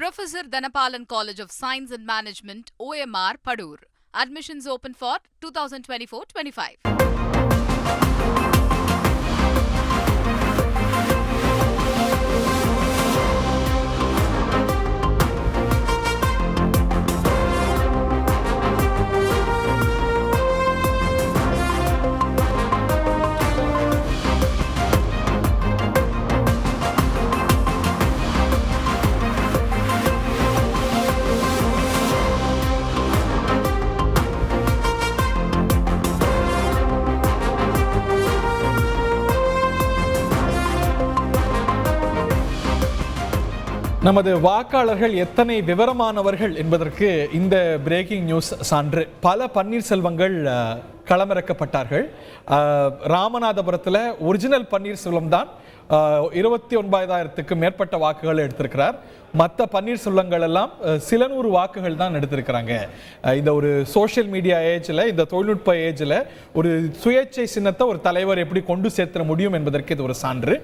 Professor Dhanapalan College of Science and Management, OMR, Padur. Admissions open for 2024-25. நமது வாக்காளர்கள் எத்தனை விவரமானவர்கள் என்பதற்கு இந்த பிரேக்கிங் நியூஸ் சான்று. பல பன்னீர்செல்வங்கள் களமிறக்கப்பட்டார்கள். ராமநாதபுரத்தில் ஒரிஜினல் பன்னீர்செல்வம் தான் 29,000க்கு மேற்பட்ட வாக்குகள் எடுத்திருக்கிறார். மற்ற பன்னீர்செல்வங்கள் எல்லாம் சில நூறு வாக்குகள் தான் எடுத்திருக்கிறாங்க. இந்த ஒரு சோஷியல் மீடியா ஏஜில், இந்த தொழில்நுட்ப ஏஜில் ஒரு சுயேட்சை சின்னத்தை ஒரு தலைவர் எப்படி கொண்டு சேர்த்த முடியும் என்பதற்கு இது ஒரு சான்று.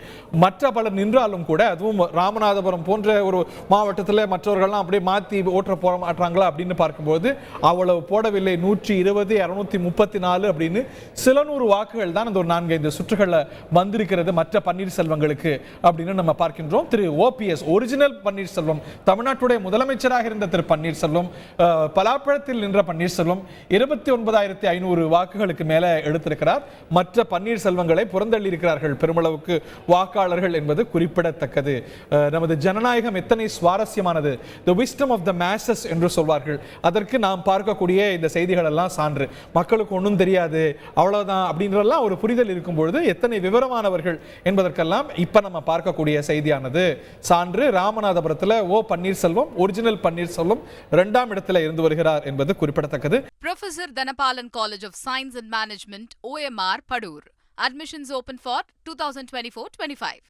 மற்ற பலர் நின்றாலும் கூட, அதுவும் ராமநாதபுரம் போன்ற ஒரு மாவட்டத்தில் மற்றவர்கள்லாம் அப்படியே மாற்றி ஓட்ட போட மாட்டாங்களா அப்படின்னு பார்க்கும்போது அவ்வளவு போடவில்லை. 120, 234 அப்படின்னு சில நூறு வாக்குகள் தான் அந்த ஒரு 4-5 சுற்றுகளில் வந்திருக்கிறது மற்ற பன்னீர்செல்வங்களுக்கு அப்படின்னு நம்ம பார்க்கின்றோம். திரு ஓபிஎஸ் ஒரிஜினல் பன்னீர்செல்வம், தமிழ்நாட்டுடைய முதலமைச்சராக இருந்த திரு பன்னீர்செல்வம், பலாப்பழத்தில் நின்ற பன்னீர்செல்வம் 29,500 வாக்குகளுக்கு மேல எடுத்திருக்கிறார். மற்ற பன்னீர்செல்வங்களை புறந்தள்ளி இருக்கிறார்கள் பெருமளவுக்கு வாக்காளர்கள் என்பது குறிப்பிடத்தக்கது. நமது ஜனநாயகம் எத்தனை சுவாரஸ்யமானது, the wisdom of the masses என்று சொல்வார்கள். அதற்கு நாம் பார்க்கக்கூடிய இந்த செய்திகள் எல்லாம் சான்று. மக்களுக்கு ஒன்றும் தெரியாது, அவ்வளவுதான் அப்படின்றதெல்லாம் ஒரு புரிதல் இருக்கும் பொழுது எத்தனை விவரமானவர்கள் என்பதற்கெல்லாம் இப்ப நம்ம பார்க்கக்கூடிய செய்தியானது சான்று. ராமநாதபுரத்தில் ஓ பன்னீர்செல்வம், ஒரிஜினல் பன்னீர்செல்வம் 2ஆம் இடத்துல இருந்து வருகிறார் என்பது குறிப்பிடத்தக்கது. Professor Dhanapalan College of Science and Management, OMR, Padur. Admissions open for 2024-25.